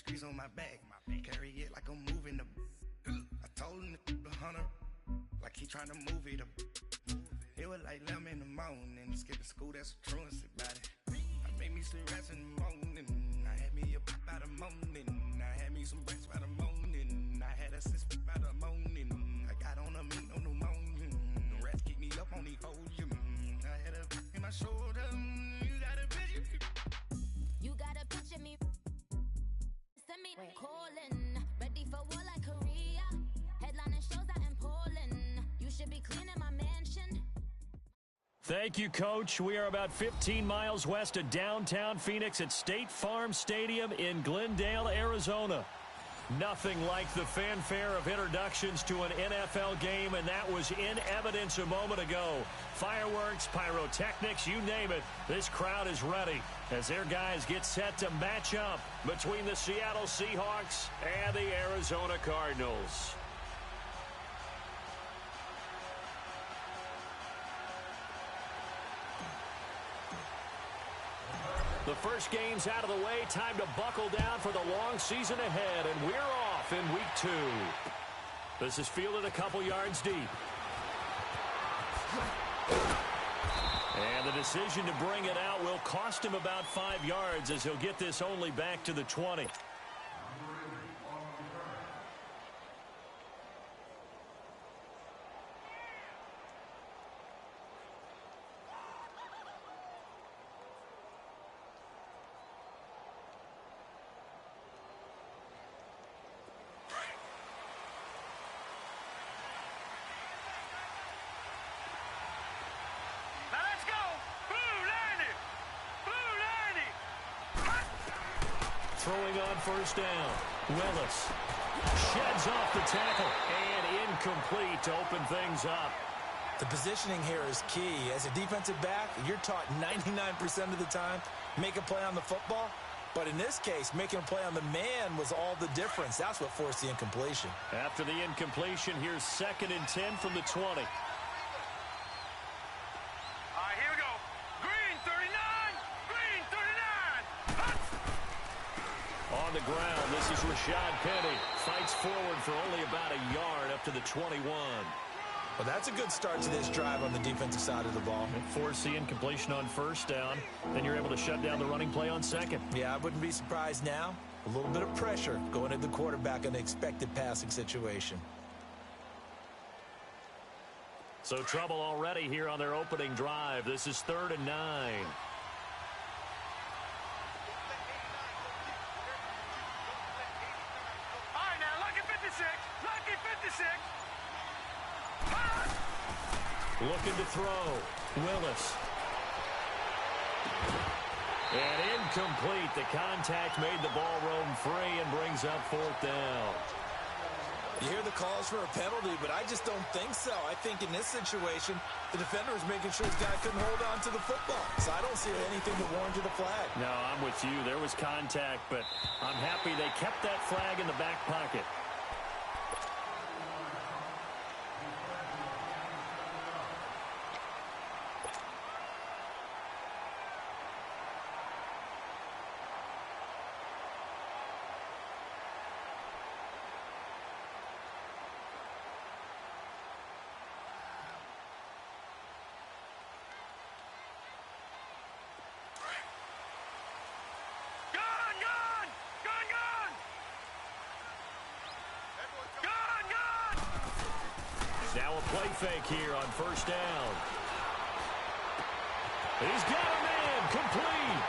streets on my back. Carry it like I'm moving the. I told him the hunter, like he trying to move it up. It was like 11 in the morning, skipping school, that's a truancy about it. I made me some rats in the morning, I had me a pop out of morning. I had me some breaks by the morning, I had a sis by the morning. I got on a meat on the morning, the rats keep me up on the ocean. I had a in my shoulder, you got a picture. You got a picture me, send me calling, ready for war like Korea. Headlining shows out in Poland, you should be cleaning my mansion. Thank you, Coach. We are about 15 miles west of downtown Phoenix at State Farm Stadium in Glendale, Arizona. Nothing like the fanfare of introductions to an NFL game, and that was in evidence a moment ago. Fireworks, pyrotechnics, you name it. This crowd is ready as their guys get set to match up between the Seattle Seahawks and the Arizona Cardinals. The first game's out of the way. Time to buckle down for the long season ahead, and we're off in week 2. This is fielded a couple yards deep. And the decision to bring it out will cost him about 5 yards as he'll get this only back to the 20. Throwing on first down. Willis sheds off the tackle and incomplete to open things up. The positioning here is key. As a defensive back, you're taught 99% of the time, make a play on the football. But in this case, making a play on the man was all the difference. That's what forced the incompletion. After the incompletion, here's 2nd and 10 from the 20. Here we go. Green 39. Green 39. On the ground, this is Rashad Penny. Fights forward for only about a yard up to the 21. Well, that's a good start to this drive on the defensive side of the ball. Force the incompletion on first down. Then you're able to shut down the running play on second. Yeah, I wouldn't be surprised now. A little bit of pressure going at the quarterback in the expected passing situation. So trouble already here on their opening drive. This is 3rd and 9. Looking to throw. Willis. And incomplete. The contact made the ball roam free and brings up 4th down. You hear the calls for a penalty, but I just don't think so. I think in this situation, the defender is making sure his guy couldn't hold on to the football. So I don't see anything that warranted a flag. No, I'm with you. There was contact, but I'm happy they kept that flag in the back pocket. Now a play fake here on first down. He's got a man, complete.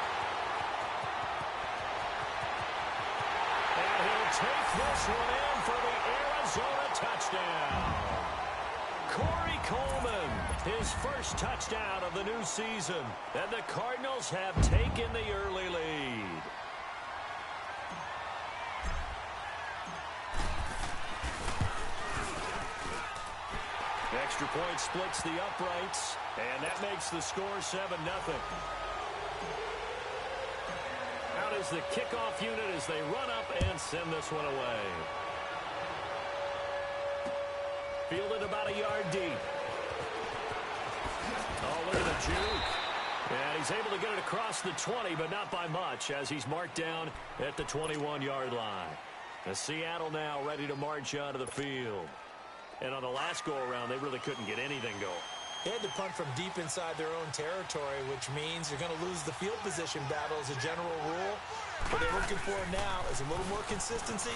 And he'll take this one in for the Arizona touchdown. Corey Coleman, his first touchdown of the new season. And the Cardinals have taken the early lead. Extra point splits the uprights, and that makes the score 7-0. Out is the kickoff unit as they run up and send this one away. Fielded about a yard deep. Oh, look at the juke. And he's able to get it across the 20, but not by much, as he's marked down at the 21-yard line. The Seattle now ready to march onto the field. And on the last go-around, they really couldn't get anything going. They had to punt from deep inside their own territory, which means you're going to lose the field position battle as a general rule. What they're looking for now is a little more consistency,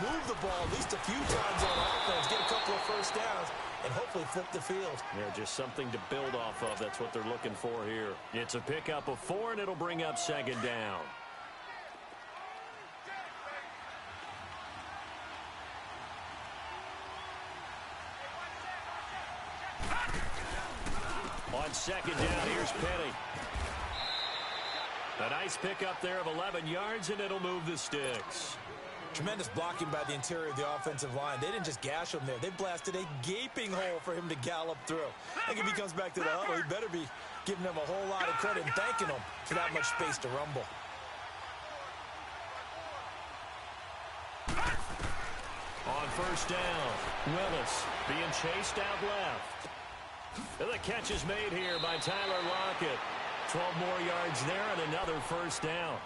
move the ball at least a few times on offense, get a couple of first downs, and hopefully flip the field. Yeah, just something to build off of. That's what they're looking for here. It's a pickup of 4, and it'll bring up second down. On second down, here's Penny. A nice pickup there of 11 yards, and it'll move the sticks. Tremendous blocking by the interior of the offensive line. They didn't just gash him there. They blasted a gaping hole for him to gallop through. I think if he comes back to the huddle, he better be giving them a whole lot of credit and thanking them for that much space to rumble. On first down, Willis being chased out left. And the catch is made here by Tyler Lockett. 12 more yards there and another first down.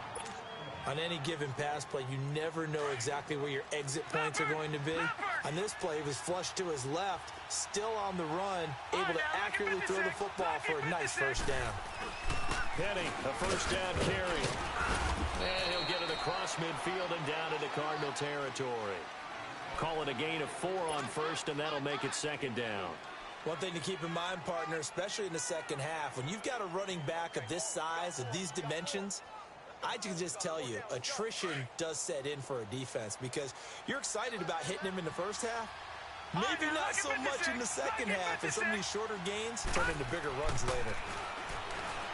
On any given pass play, you never know exactly where your exit points are going to be. On this play, he was flushed to his left, still on the run, able to accurately throw the football for a nice first down. Penny, a first down carry. And he'll get it across midfield and down into Cardinal territory. Call it a gain of 4 on first, and that'll make it second down. One thing to keep in mind, partner, especially in the second half, when you've got a running back of this size, of these dimensions, I can just tell you, attrition does set in for a defense because you're excited about hitting him in the first half. Maybe not so much in the second half, and some of these shorter gains turn into bigger runs later.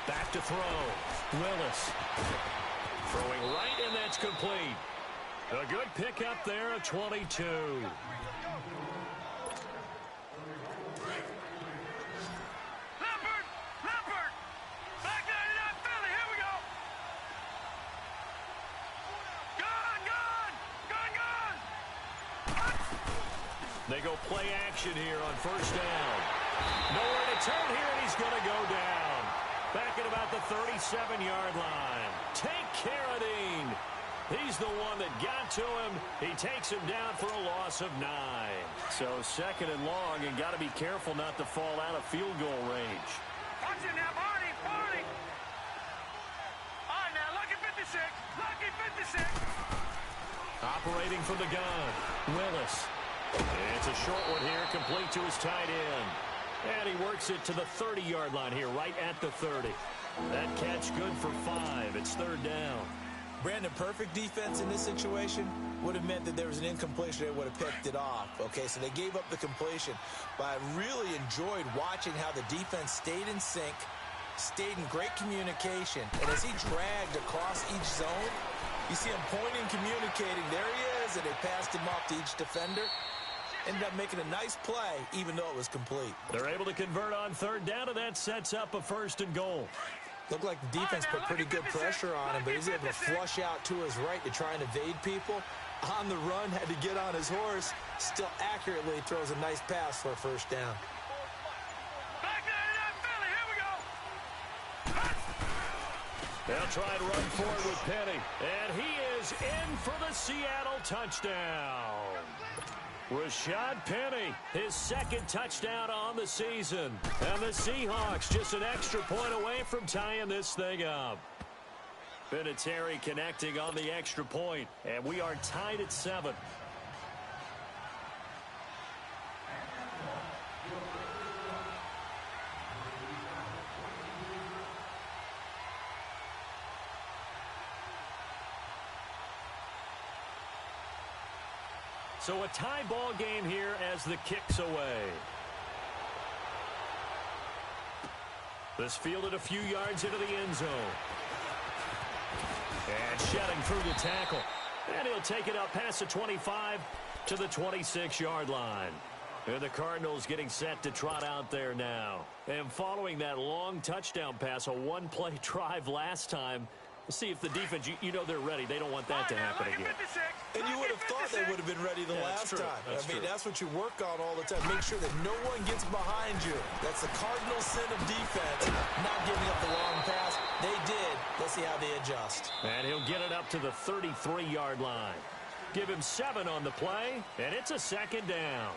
Back to throw. Willis. Throwing right, and that's complete. A good pickup there at 22. They go play action here on first down. Nowhere to turn here, and he's going to go down. Back at about the 37-yard line. Take Carradine. He's the one that got to him. He takes him down for a loss of 9. So second and long, and got to be careful not to fall out of field goal range. Watch it now, Barney, Barney. All right, now, lucky 56, lucky 56. Operating from the gun, Willis. It's a short one here, complete to his tight end. And he works it to the 30-yard line here, right at the 30. That catch good for 5. It's third down. Brandon, perfect defense in this situation would have meant that there was an incompletion. They would have picked it off. Okay, so they gave up the completion. But I really enjoyed watching how the defense stayed in sync, stayed in great communication. And as he dragged across each zone, you see him pointing, communicating. There he is, and they passed him off to each defender. Ended up making a nice play, even though it was complete. They're able to convert on third down, and that sets up a first and goal. Looked like the defense put pretty good pressure on him, but he's able to flush out to his right to try and evade people. On the run, had to get on his horse. Still accurately throws a nice pass for a first down. Back there in that Philly, here we go. They'll try and run forward with Penny. And he is in for the Seattle touchdown. Rashad Penny, his second touchdown on the season. And the Seahawks just an extra point away from tying this thing up. Vinatieri connecting on the extra point, and we are tied at 7. So a tie ball game here as the kick's away. This fielded a few yards into the end zone. And shedding through the tackle. And he'll take it up past the 25 to the 26-yard line. And the Cardinals getting set to trot out there now. And following that long touchdown pass, a one-play drive last time, See if the defense, you know they're ready. They don't want that to happen again. And you would have thought they would have been ready the last time. That's what you work on all the time. Make sure that no one gets behind you. That's the cardinal sin of defense, not giving up the long pass. They did. Let's see how they adjust. And he'll get it up to the 33-yard line. Give him 7 on the play, and it's a second down.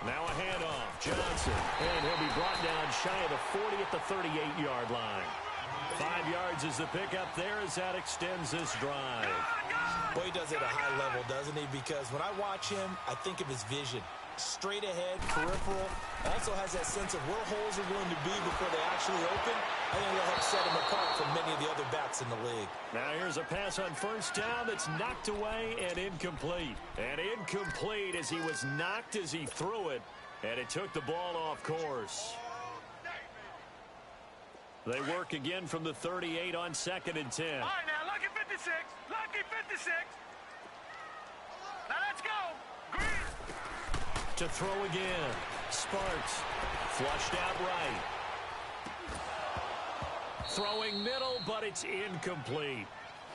Now a handoff. Johnson. And he'll be brought down shy of the 40 at the 38-yard line. 5 yards is the pickup there as that extends this drive. Boy, he does it at a high level, doesn't he? Because when I watch him, I think of his vision. Straight ahead, peripheral. Also has that sense of where holes are going to be before they actually open. I think that'll help set him apart from many of the other backs in the league. Now here's a pass on first down that's knocked away and incomplete. And incomplete as he was knocked as he threw it. And it took the ball off course. They work again from the 38 on 2nd and 10. All right, now, lucky 56. Lucky 56. Now, let's go. Green. To throw again. Sparks. Flushed out right. Throwing middle, but it's incomplete.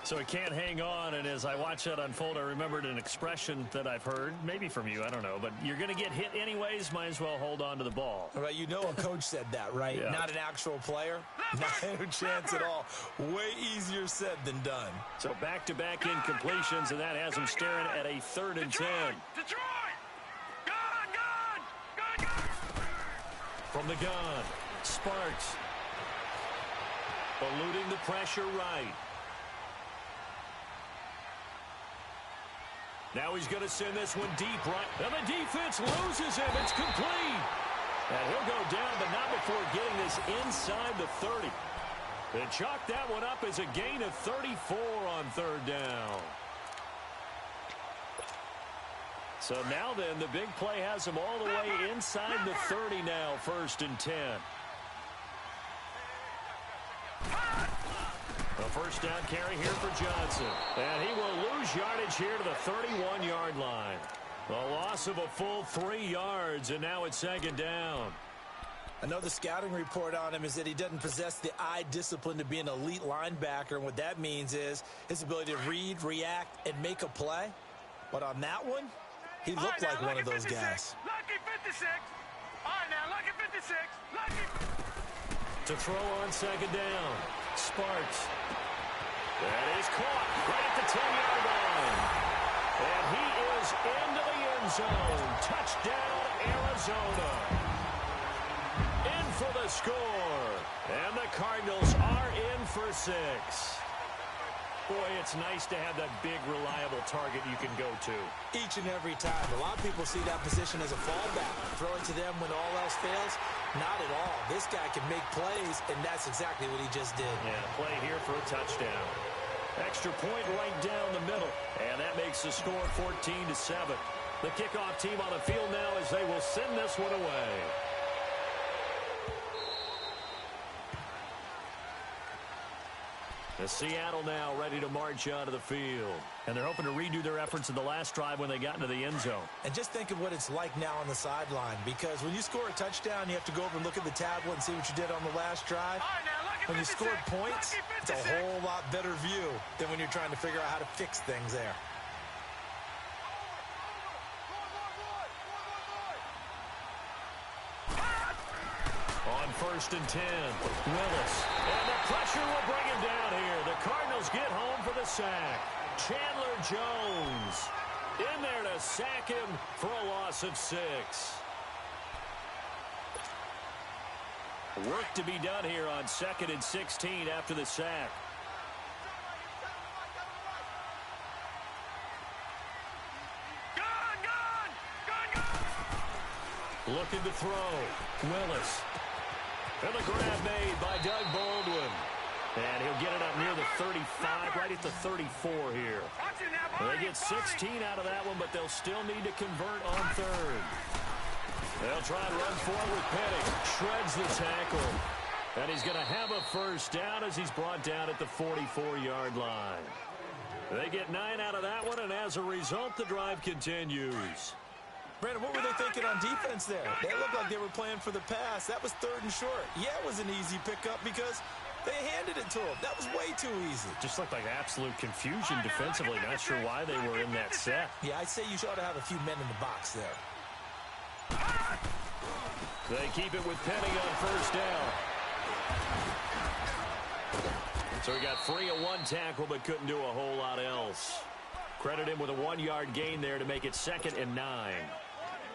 So he can't hang on, and as I watch that unfold, I remembered an expression that I've heard, maybe from you, I don't know, but you're going to get hit anyways, might as well hold on to the ball. All right, you know a coach said that, right? Yeah. Not an actual player. Not a chance at all. Way easier said than done. So back-to-back incompletions, and that has him staring at a 3rd and 10. Detroit! Gun! From the gun, Sparks. Eluding the pressure right. Now he's going to send this one deep right. And the defense loses him. It's complete. And he'll go down, but not before getting this inside the 30. They chalk that one up as a gain of 34 on 3rd down. So now then, the big play has him all the way inside the 30 now, 1st and 10. A 1st down carry here for Johnson. And he will lose yardage here to the 31-yard line. A loss of a full 3 yards, and now it's 2nd down. Another scouting report on him is that he doesn't possess the eye discipline to be an elite linebacker. And what that means is his ability to read, react, and make a play. But on that one, he looked like one of those guys. Lucky 56. All right, now, lucky 56. Lucky. To throw on 2nd down. Sparks. That is caught right at the 10-yard line. And he is into the end zone. Touchdown, Arizona. In for the score. And the Cardinals are in for 6. Boy, it's nice to have that big, reliable target you can go to. Each and every time. A lot of people see that position as a fallback. Throw it to them when all else fails. Not at all. This guy can make plays, and that's exactly what he just did. Yeah, play here for a touchdown. Extra point right down the middle. And that makes the score 14-7. The kickoff team on the field now as they will send this one away. The Seattle now ready to march onto the field. And they're hoping to redo their efforts in the last drive when they got into the end zone. And just think of what it's like now on the sideline. Because when you score a touchdown, you have to go over and look at the tablet and see what you did on the last drive. When you scored points, it's a whole lot better view than when you're trying to figure out how to fix things there. On 1st and 10, Willis. And the pressure will bring him down here. The Cardinals get home for the sack. Chandler Jones in there to sack him for a loss of 6. Work to be done here on 2nd and 16 after the sack. Looking to throw. Willis. And the grab made by Doug Baldwin. And he'll get it up near the 35, right at the 34 here. They get 16 out of that one, but they'll still need to convert on 3rd. They'll try and run forward with Penning. Shreds the tackle. And he's going to have a first down as he's brought down at the 44-yard line. They get 9 out of that one, and as a result, the drive continues. Brandon, what were they thinking on defense there? They looked like they were playing for the pass. That was 3rd and short. Yeah, it was an easy pickup because they handed it to him. That was way too easy. Just looked like absolute confusion defensively. Not sure why they were in that set. Yeah, I'd say you ought to have a few men in the box there. They keep it with Penny on first down. So he got free of one tackle but couldn't do a whole lot else. Credit him with a 1-yard gain there to make it 2nd and 9.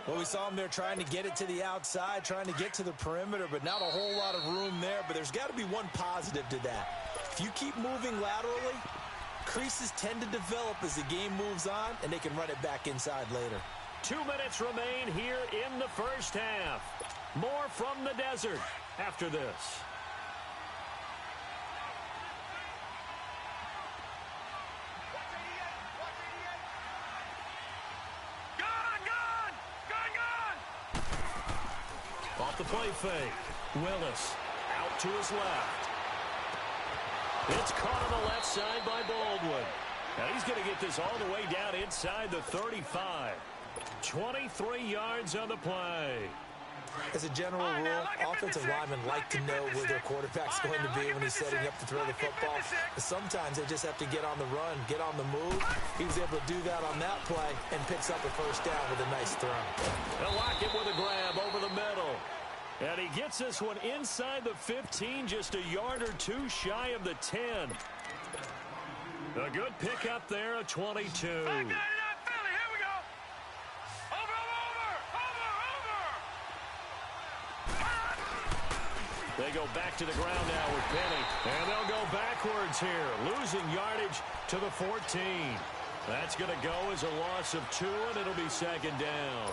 Well, we saw him there trying to get it to the outside, trying to get to the perimeter, but not a whole lot of room there. But there's got to be one positive to that. If you keep moving laterally, creases tend to develop as the game moves on, and they can run it back inside later. 2 minutes remain here in the first half. More from the desert after this. Off the play fake. Willis out to his left. It's caught on the left side by Baldwin. Now he's going to get this all the way down inside the 35. 23 yards on the play. As a general rule, offensive linemen like to know where their quarterback's going to be when he's setting up to throw the football. But sometimes they just have to get on the run, get on the move. He was able to do that on that play and picks up a first down with a nice throw. And Lockett with a grab over the middle. And he gets this one inside the 15, just a yard or two shy of the 10. A good pickup there, a 22. They go back to the ground now with Penny. And they'll go backwards here, losing yardage to the 14. That's going to go as a loss of 2, and it'll be 2nd down.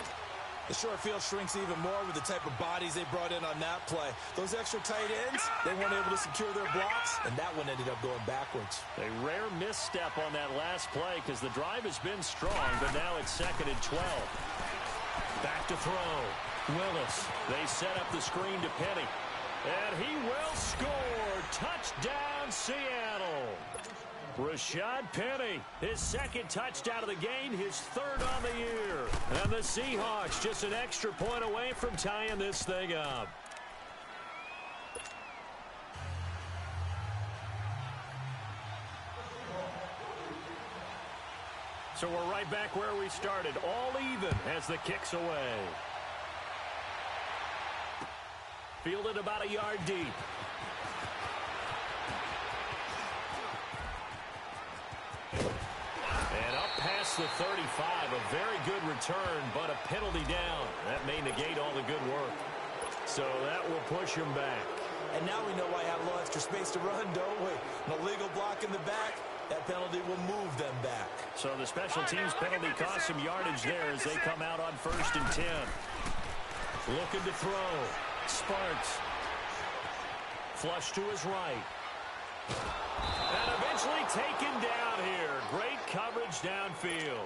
The short field shrinks even more with the type of bodies they brought in on that play. Those extra tight ends, they weren't able to secure their blocks, and that one ended up going backwards. A rare misstep on that last play because the drive has been strong, but now it's 2nd and 12. Back to throw. Willis. They set up the screen to Penny. And he will score. Touchdown, Seattle. Rashad Penny, his 2nd touchdown of the game, his 3rd on the year. And the Seahawks just an extra point away from tying this thing up. So we're right back where we started, all even as the kick's away. Fielded about a yard deep. And up past the 35, a very good return, but a penalty down. That may negate all the good work. So that will push him back. And now we know why I have a little extra space to run, don't we? An illegal block in the back, that penalty will move them back. So the special teams penalty costs some yardage there as they come out on 1st and 10. Looking to throw. Sparks. Flush to his right. And eventually taken down here. Great coverage downfield.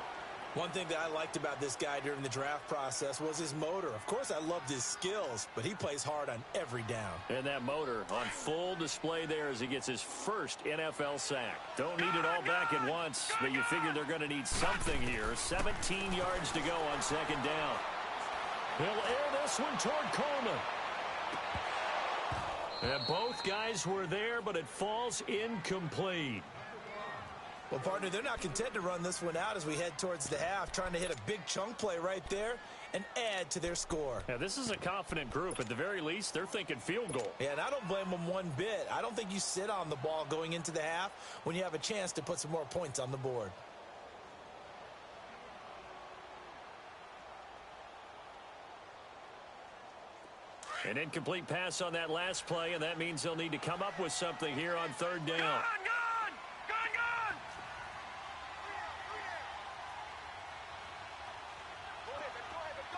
One thing that I liked about this guy during the draft process was his motor. Of course, I loved his skills, but he plays hard on every down. And that motor on full display there as he gets his first NFL sack. Don't need it all back at once, but you figure they're going to need something here. 17 yards to go on 2nd down. He'll air this one toward Coleman. And both guys were there, but it falls incomplete. Well, partner, they're not content to run this one out as we head towards the half, trying to hit a big chunk play right there and add to their score. Yeah, this is a confident group. At the very least, they're thinking field goal. Yeah, and I don't blame them one bit. I don't think you sit on the ball going into the half when you have a chance to put some more points on the board. An incomplete pass on that last play, and that means they'll need to come up with something here on 3rd down. Gone!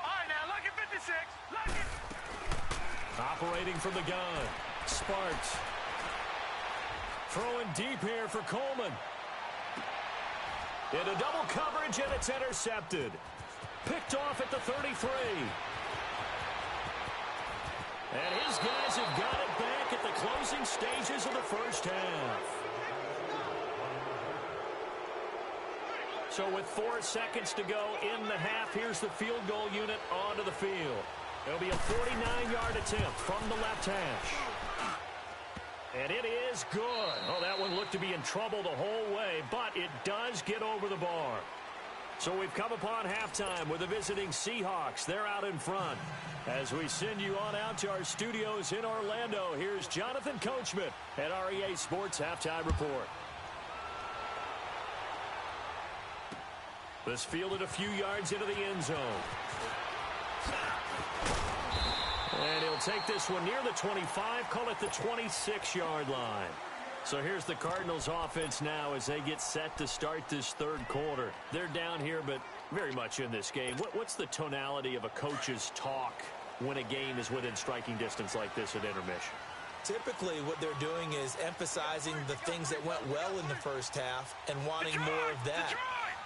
All right, now, look at 56. Look at... Operating from the gun. Sparks. Throwing deep here for Coleman. Into double coverage, and it's intercepted. Picked off at the 33. And his guys have got it back at the closing stages of the first half. So with 4 seconds to go in the half, here's the field goal unit onto the field. It'll be a 49-yard attempt from the left hash. And it is good. Oh, that one looked to be in trouble the whole way, but it does get over the bar. So we've come upon halftime with the visiting Seahawks. They're out in front. As we send you on out to our studios in Orlando, here's Jonathan Coachman at REA Sports Halftime Report. This fielded a few yards into the end zone. And he'll take this one near the 25, call it the 26-yard line. So here's the Cardinals offense now as they get set to start this third quarter. They're down here, but very much in this game. What's the tonality of a coach's talk when a game is within striking distance like this at intermission? Typically, what they're doing is emphasizing the things that went well in the first half and wanting more of that.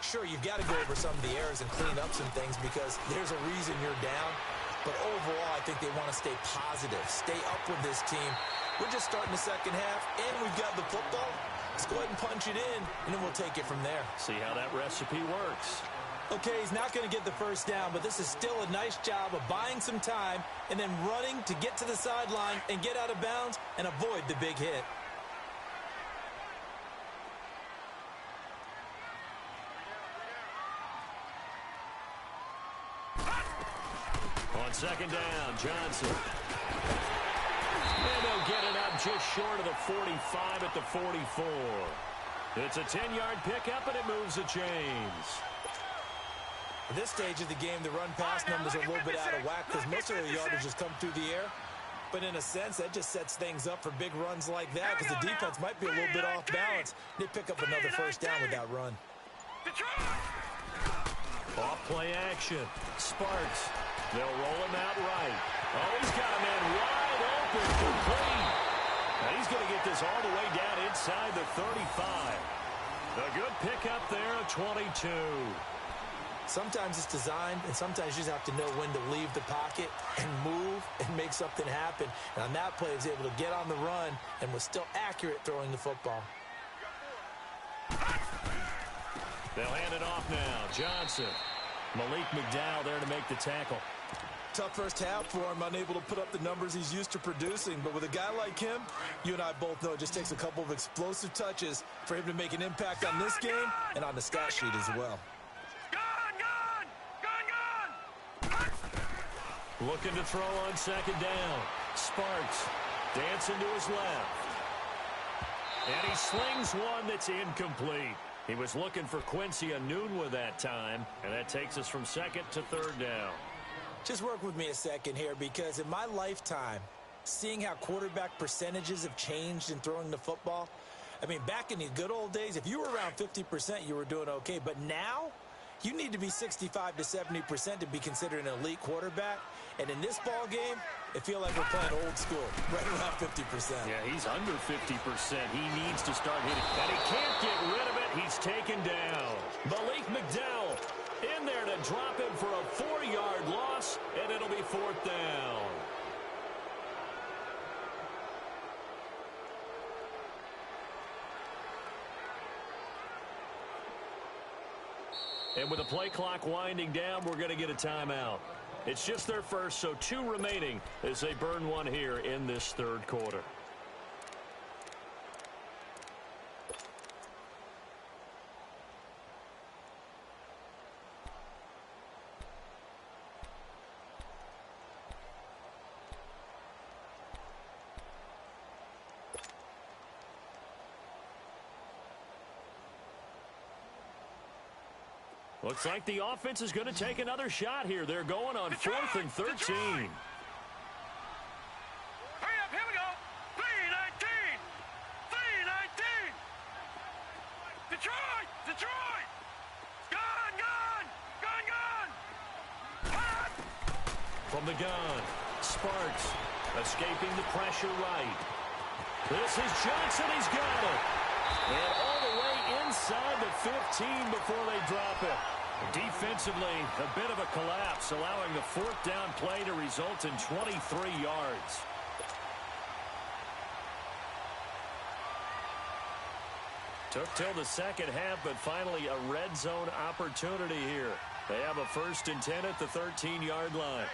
Sure, you've got to go over some of the errors and clean up some things because there's a reason you're down. But overall, I think they want to stay positive, stay up with this team. We're just starting the second half, and we've got the football. Let's go ahead and punch it in, and then we'll take it from there. See how that recipe works. Okay, he's not going to get the first down, but this is still a nice job of buying some time and then running to get to the sideline and get out of bounds and avoid the big hit. On second down, Johnson. And they'll get it up just short of the 45 at the 44. It's a 10-yard pickup, and it moves the chains. At this stage of the game, the run-pass numbers are a little bit out of whack because most of the yardage just come through the air. But in a sense, that just sets things up for big runs like that because the defense might be a little bit off balance. They pick up another first down with that run. Off play action. Sparks. They'll roll him out right. Oh, he's got a man wide open, complete. Now he's going to get this all the way down inside the 35. A good pickup there, a 22. Sometimes it's designed, and sometimes you just have to know when to leave the pocket and move and make something happen. And on that play, he was able to get on the run and was still accurate throwing the football. They'll hand it off now. Johnson. Malik McDowell there to make the tackle. Tough first half for him, unable to put up the numbers he's used to producing. But with a guy like him, you and I both know it just takes a couple of explosive touches for him to make an impact on this game and on the stat sheet as well. Looking to throw on second down. Sparks dancing to his left. And he slings one that's incomplete. He was looking for Quincy Enunwa that time, and that takes us from second to third down. Just work with me a second here because in my lifetime, seeing how quarterback percentages have changed in throwing the football, I mean, back in the good old days, if you were around 50%, you were doing okay. But now, you need to be 65 to 70% to be considered an elite quarterback. And in this ball game, it feels like we're playing old school, right around 50%. Yeah, he's under 50%. He needs to start hitting. And he can't get rid of it. He's taken down. Malik McDowell in there to drop him for a 4-yard loss, and it'll be fourth down. And with the play clock winding down, we're going to get a timeout. It's just their first, so 2 remaining as they burn one here in this third quarter. Looks like the offense is going to take another shot here. They're going on 4th and 13. Hurry up, here we go. 3-19. 3-19. Detroit! Detroit! Gun! Gun! Gun! Gun! Hot! From the gun, Sparks escaping the pressure right. This is Johnson. He's got it. And all the way inside the 15 before they drop it. Defensively, a bit of a collapse, allowing the 4th down play to result in 23 yards. Took till the second half, but finally a red zone opportunity here. They have a 1st and 10 at the 13-yard line.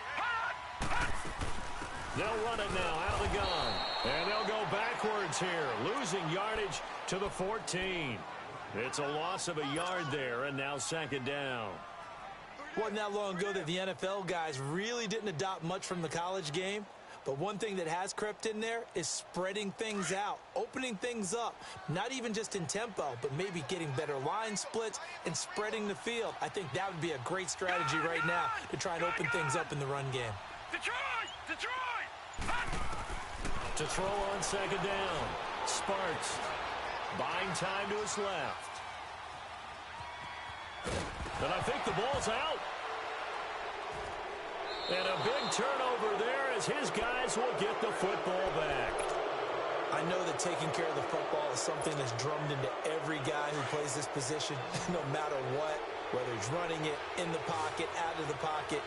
They'll run it now out of the gun. And they'll go backwards here, losing yardage to the 14. It's a loss of a yard there, and now 2nd down. Wasn't that long ago that the NFL guys really didn't adopt much from the college game. But one thing that has crept in there is spreading things out, opening things up, not even just in tempo, but maybe getting better line splits and spreading the field. I think that would be a great strategy right now to try and open things up in the run game. Detroit! To throw on 2nd down. Sparks buying time to his left. And I think the ball's out. And a big turnover there as his guys will get the football back. I know that taking care of the football is something that's drummed into every guy who plays this position, no matter what, whether he's running it, in the pocket, out of the pocket.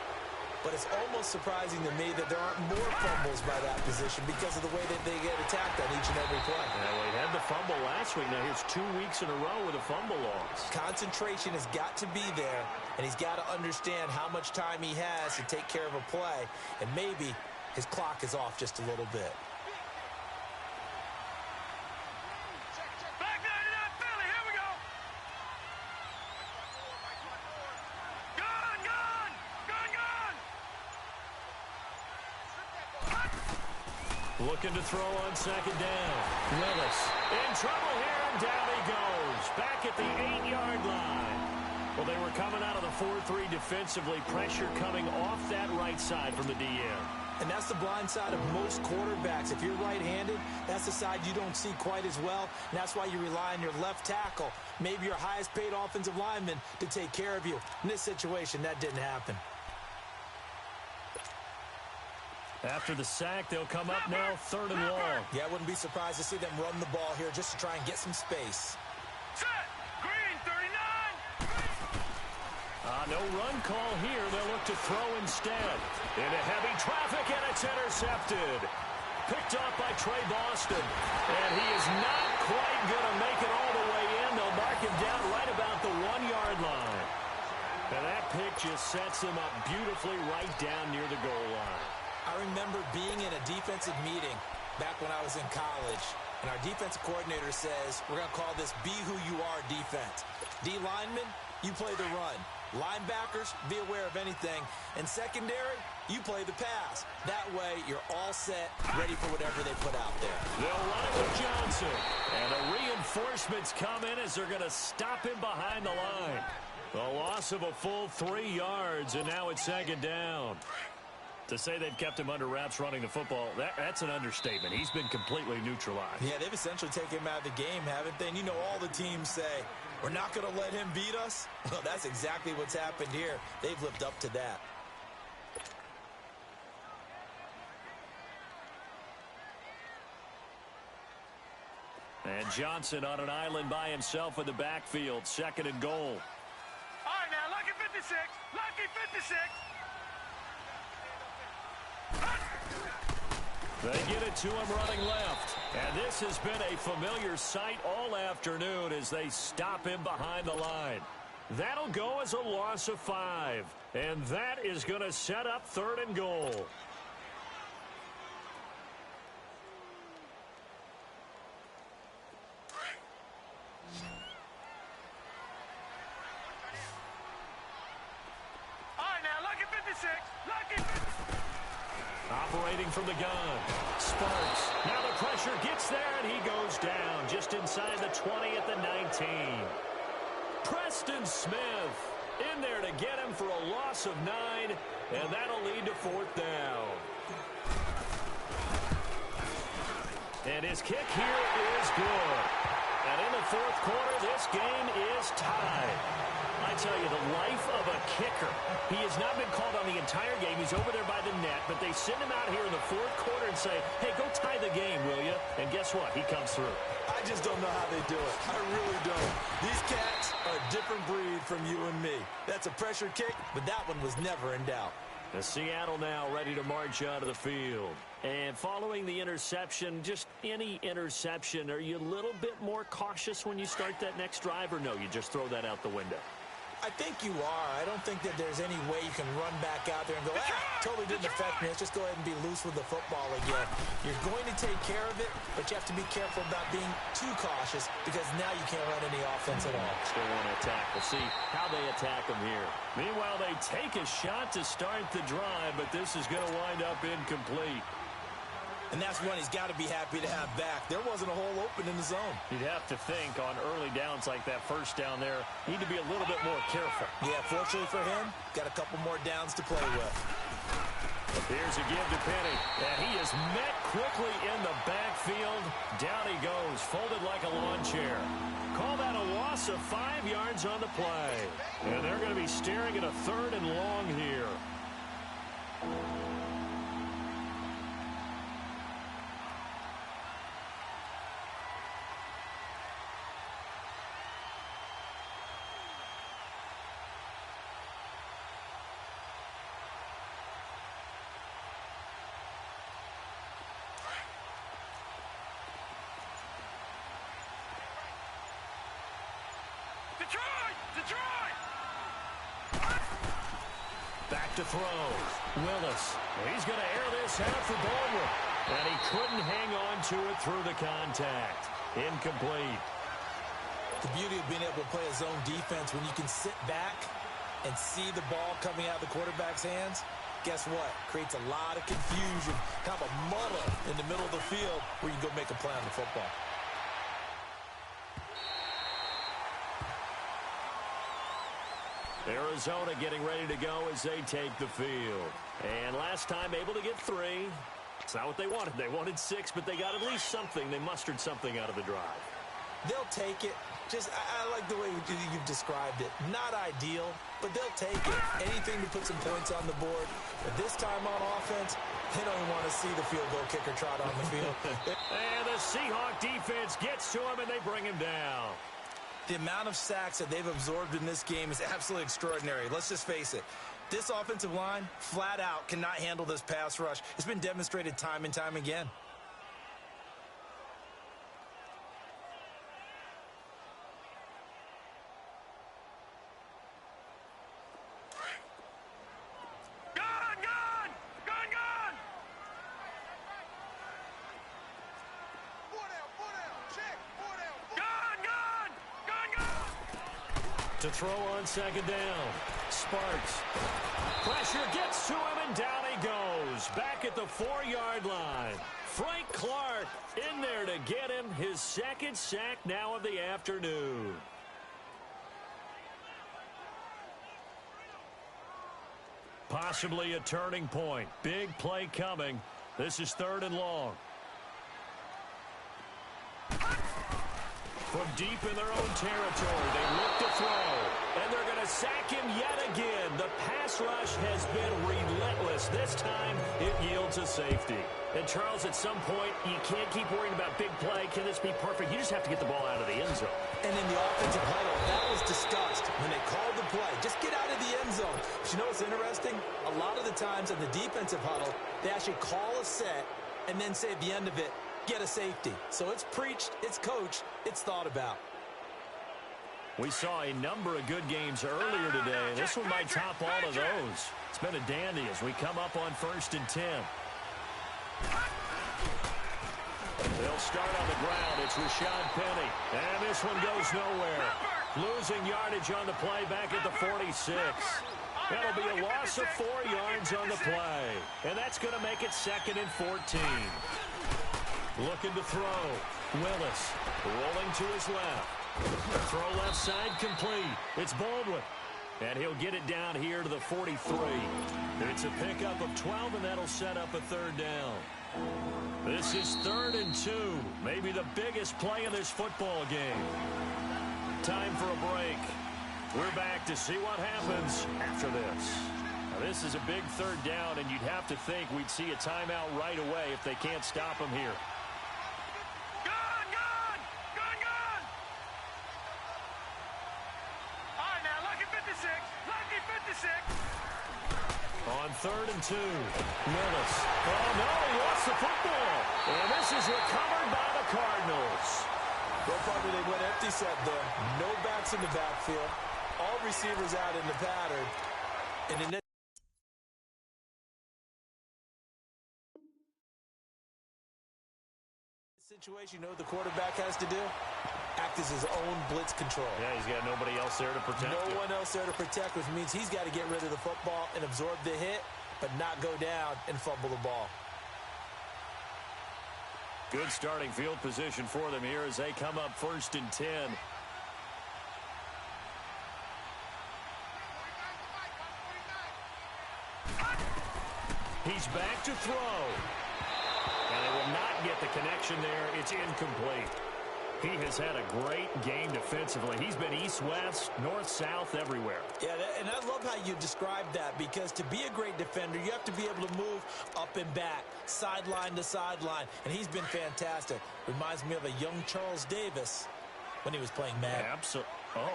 But it's almost surprising to me that there aren't more fumbles by that position because of the way that they get attacked on each and every play. Yeah, well, he had the fumble last week. Now here's 2 weeks in a row with a fumble loss. Concentration has got to be there, and he's got to understand how much time he has to take care of a play, and maybe his clock is off just a little bit. Back 99 Philly, here we go. Gun, gun, gun, gun. Looking to throw on 2nd down. Willis in trouble here, and down he goes. Back at the 8-yard line. Well, they were coming out of the 4-3 defensively. Pressure coming off that right side from the DM. And that's the blind side of most quarterbacks. If you're right-handed, that's the side you don't see quite as well. And that's why you rely on your left tackle, maybe your highest-paid offensive lineman, to take care of you. In this situation, that didn't happen. After the sack, they'll come up now 3rd and long. Yeah, I wouldn't be surprised to see them run the ball here just to try and get some space. Set. Green, 39. No run call here. They'll look to throw instead. Into heavy traffic, and it's intercepted. Picked up by Trey Boston. And he is not quite going to make it all the way in. They'll mark him down right about the 1-yard line. And that pick just sets him up beautifully right down near the goal line. I remember being in a defensive meeting back when I was in college, and our defensive coordinator says, we're going to call this Be Who You Are defense. D linemen, you play the run. Linebackers, be aware of anything. And secondary, you play the pass. That way, you're all set, ready for whatever they put out there. They'll run it with Johnson. And the reinforcements come in as they're going to stop him behind the line. A loss of a full 3 yards, and now it's 2nd down. To say they've kept him under wraps running the football, that's an understatement. He's been completely neutralized. Yeah, they've essentially taken him out of the game, haven't they? And you know all the teams say, we're not going to let him beat us. Well, that's exactly what's happened here. They've lived up to that. And Johnson on an island by himself in the backfield. 2nd and goal. All right, now, lucky 56. Lucky 56. They get it to him running left. And this has been a familiar sight all afternoon as they stop him behind the line. That'll go as a loss of 5. And that is going to set up 3rd and goal. All right, now, lucky 56. Lucky 56. Operating from the gun. Sparks. Now the pressure gets there, and he goes down just inside the 20 at the 19. Preston Smith in there to get him for a loss of 9, and that'll lead to 4th down. And his kick here is good. And in the 4th quarter, this game is tied. I tell you, the life of a kicker. He has not been called on the entire game. He's over there by the net, but they send him out here in the 4th quarter and say, hey, go tie the game, will you? And guess what? He comes through. I just don't know how they do it. I really don't. These cats are a different breed from you and me. That's a pressure kick, but that one was never in doubt. And Seattle now ready to march onto the field. And following the interception, just any interception, are you a little bit more cautious when you start that next drive, or no, you just throw that out the window? I think you are. I don't think that there's any way you can run back out there and go, totally didn't affect me. Let's just go ahead and be loose with the football again. You're going to take care of it, but you have to be careful about being too cautious because now you can't run any offense at all. Still want to attack. We'll see how they attack them here. Meanwhile, they take a shot to start the drive, but this is going to wind up incomplete. And that's one he's got to be happy to have back. There wasn't a hole open in the zone. You'd have to think on early downs like that first down there, need to be a little bit more careful. Yeah, fortunately for him, got a couple more downs to play with. Here's a give to Penny. And he is met quickly in the backfield. Down he goes, folded like a lawn chair. Call that a loss of 5 yards on the play. And they're going to be staring at a 3rd and long here. Detroit! Back to throw. Willis. He's going to air this out for Baldwin. And he couldn't hang on to it through the contact. Incomplete. The beauty of being able to play a zone defense when you can sit back and see the ball coming out of the quarterback's hands, guess what? Creates a lot of confusion, kind of a muddle in the middle of the field where you can go make a play on the football. Arizona getting ready to go as they take the field. And last time able to get 3. It's not what they wanted. They wanted 6, but they got at least something. They mustered something out of the drive. They'll take it. I like the way you've described it. Not ideal, but they'll take it. Anything to put some points on the board. But this time on offense, they don't want to see the field goal kicker trot on the field. And the Seahawk defense gets to him, and they bring him down. The amount of sacks that they've absorbed in this game is absolutely extraordinary. Let's just face it. This offensive line, flat out, cannot handle this pass rush. It's been demonstrated time and time again. To throw on 2nd down. Sparks. Pressure gets to him, and down he goes. Back at the 4-yard line. Frank Clark in there to get him his 2nd sack now of the afternoon. Possibly a turning point. Big play coming. This is 3rd and long. From deep in their own territory, they look to throw, and they're going to sack him yet again. The pass rush has been relentless. This time, it yields a safety. And, Charles, at some point, you can't keep worrying about big play. Can this be perfect? You just have to get the ball out of the end zone. And in the offensive huddle, that was discussed when they called the play. Just get out of the end zone. But you know what's interesting? A lot of the times in the defensive huddle, they actually call a set and then say at the end of it, get a safety. So it's preached, it's coached, it's thought about. We saw a number of good games earlier today. This one might top all of those. It's been a dandy as we come up on 1st and 10. They'll start on the ground. It's Rashad Penny. And this one goes nowhere. Losing yardage on the play back at the 46. That'll be a loss of 4 yards on the play. And that's going to make it 2nd and 14. Looking to throw. Willis rolling to his left. Throw left side complete. It's Baldwin. And he'll get it down here to the 43. It's a pickup of 12, and that'll set up a 3rd down. This is 3rd and 2. Maybe the biggest play of this football game. Time for a break. We're back to see what happens after this. Now, this is a big 3rd down, and you'd have to think we'd see a timeout right away if they can't stop him here. On 3rd and 2. Willis. Oh, no, he lost the football. And this is recovered by the Cardinals. Go far they went empty set there. No backs in the backfield. All receivers out in the pattern. And in this situation, you know what the quarterback has to do? Act as his own blitz control. Yeah, he's got nobody else there to protect him. No one else there to protect, which means he's got to get rid of the football and absorb the hit, but not go down and fumble the ball. Good starting field position for them here as they come up 1st and 10. He's back to throw. And they will not get the connection there. It's incomplete. He has had a great game defensively. He's been east-west, north-south, everywhere. Yeah, and I love how you described that, because to be a great defender, you have to be able to move up and back, sideline to sideline, and he's been fantastic. Reminds me of a young Charles Davis when he was playing Madden. Absolutely. Oh,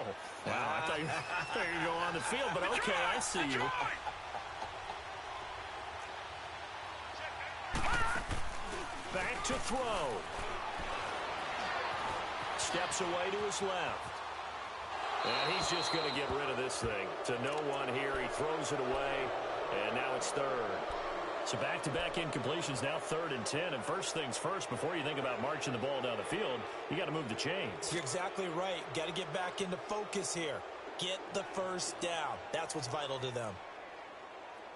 wow. I thought you were going on the field, but okay, I see you. Back to throw. Steps away to his left. And he's just going to get rid of this thing. To no one here. He throws it away. And now it's 3rd. So back-to-back incompletions, now 3rd and 10. And first things first, before you think about marching the ball down the field, you got to move the chains. You're exactly right. Got to get back into focus here. Get the first down. That's what's vital to them.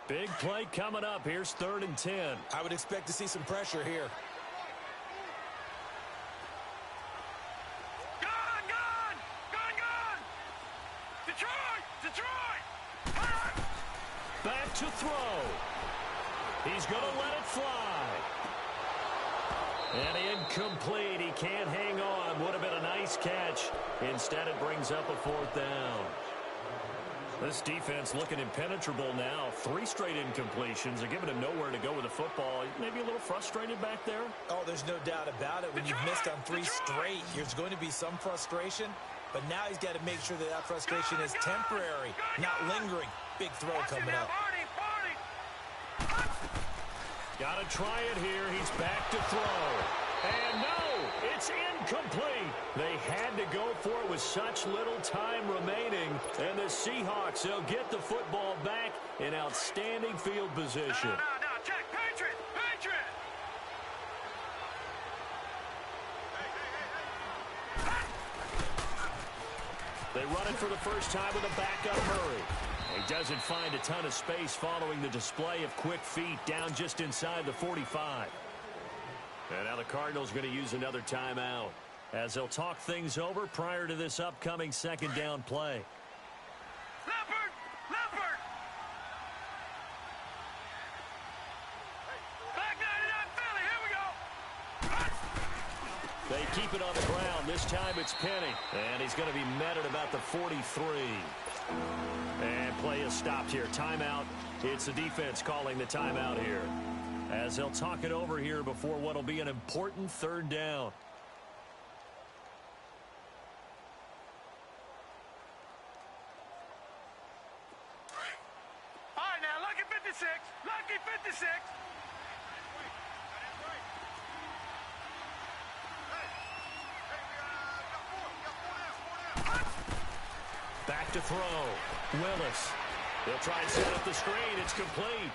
Big play coming up. Here's 3rd and 10. I would expect to see some pressure here. Back to throw. He's going to let it fly. And incomplete. He can't hang on. Would have been a nice catch. Instead, it brings up a 4th down. This defense looking impenetrable now. 3 straight incompletions. They're giving him nowhere to go with the football. Maybe a little frustrated back there. Oh, there's no doubt about it. When you've missed on 3 straight, there's going to be some frustration. But now he's got to make sure that that frustration is temporary, not lingering. Big throw coming up. Got to try it here. He's back to throw. And no, it's incomplete. They had to go for it with such little time remaining. And the Seahawks, they'll get the football back in outstanding field position. No, check. Patriot. They run it for the first time with a backup Murray. He doesn't find a ton of space following the display of quick feet down just inside the 45. And now the Cardinals going to use another timeout as they'll talk things over prior to this upcoming 2nd down play. Leopard! Back 99 Philly, here we go! They keep it on the ground. This time it's Penny. And he's going to be met at about the 43. And play is stopped here. Timeout. It's the defense calling the timeout here, as they'll talk it over here before what will be an important 3rd down. All right, now, lucky 56. Lucky 56. Back to throw. Willis. They'll try and set up the screen. It's complete.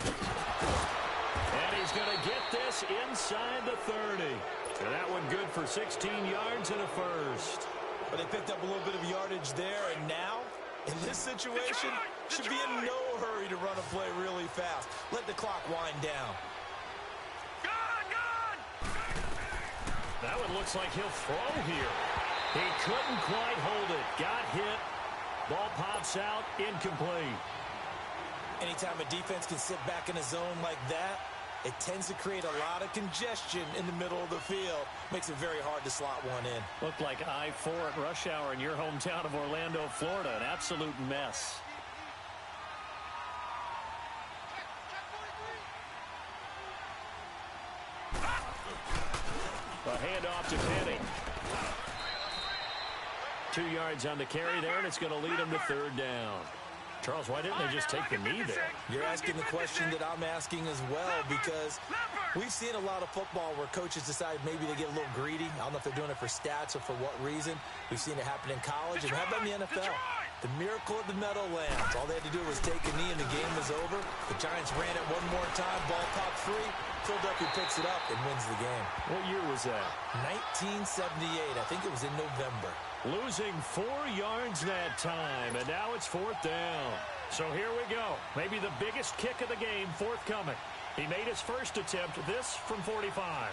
And he's going to get this inside the 30. And that one good for 16 yards and a first. But they picked up a little bit of yardage there, and now, in this situation, should be in no hurry to run a play really fast. Let the clock wind down. That one looks like he'll throw here. He couldn't quite hold it. Got hit. Ball pops out. Incomplete. Anytime a defense can sit back in a zone like that, it tends to create a lot of congestion in the middle of the field. Makes it very hard to slot one in. Looked like I-4 at rush hour in your hometown of Orlando, Florida. An absolute mess. A handoff to Penny. 2 yards on the carry there, and it's going to lead him to 3rd down. Charles, why didn't they just take the knee there? You're asking the question that I'm asking as well, because we've seen a lot of football where coaches decide maybe they get a little greedy. I don't know if they're doing it for stats or for what reason. We've seen it happen in college, and how about in the NFL? The miracle of the Meadowlands. All they had to do was take a knee and the game was over. The Giants ran it one more time, ball popped free. Philadelphia picks it up and wins the game. What year was that? 1978. I think it was in November. Losing 4 yards that time, and now it's 4th down. So here we go. Maybe the biggest kick of the game forthcoming. He made his first attempt, this from 45.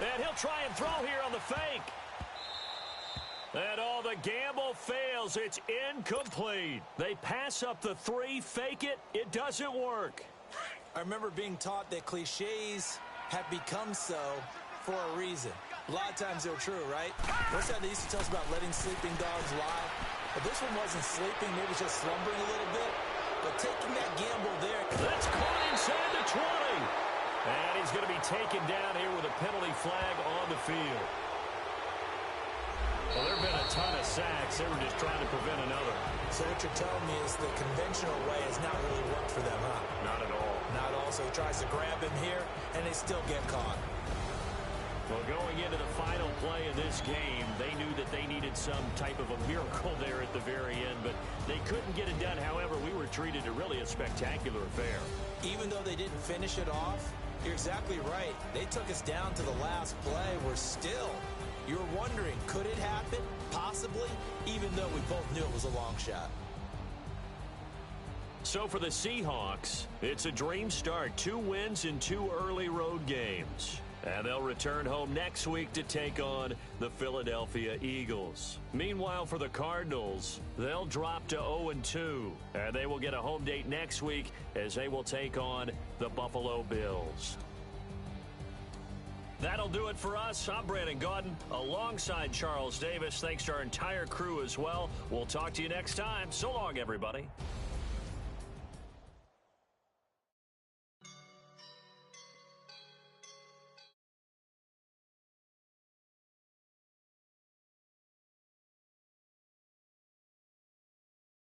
And he'll try and throw here on the fake. And all the gamble fails. It's incomplete. They pass up the 3, fake it. It doesn't work. I remember being taught that cliches have become so for a reason. A lot of times they're true, right? What's that they used to tell us about letting sleeping dogs lie? But this one wasn't sleeping. Maybe it was just slumbering a little bit. But taking that gamble there. That's caught inside the 20. And he's going to be taken down here with a penalty flag on the field. Well, there have been a ton of sacks. They were just trying to prevent another. So what you're telling me is the conventional way has not really worked for them, huh? Not at all. Not all. So he tries to grab him here, and they still get caught. Well, going into the final play of this game, they knew that they needed some type of a miracle there at the very end, but they couldn't get it done. However, we were treated to really a spectacular affair. Even though they didn't finish it off, you're exactly right. They took us down to the last play. We're still, you're wondering, could it happen? Possibly, even though we both knew it was a long shot. So for the Seahawks, it's a dream start. 2 wins in 2 early road games. And they'll return home next week to take on the Philadelphia Eagles. Meanwhile, for the Cardinals, they'll drop to 0-2. And they will get a home date next week as they will take on the Buffalo Bills. That'll do it for us. I'm Brandon Gaudin alongside Charles Davis. Thanks to our entire crew as well. We'll talk to you next time. So long, everybody.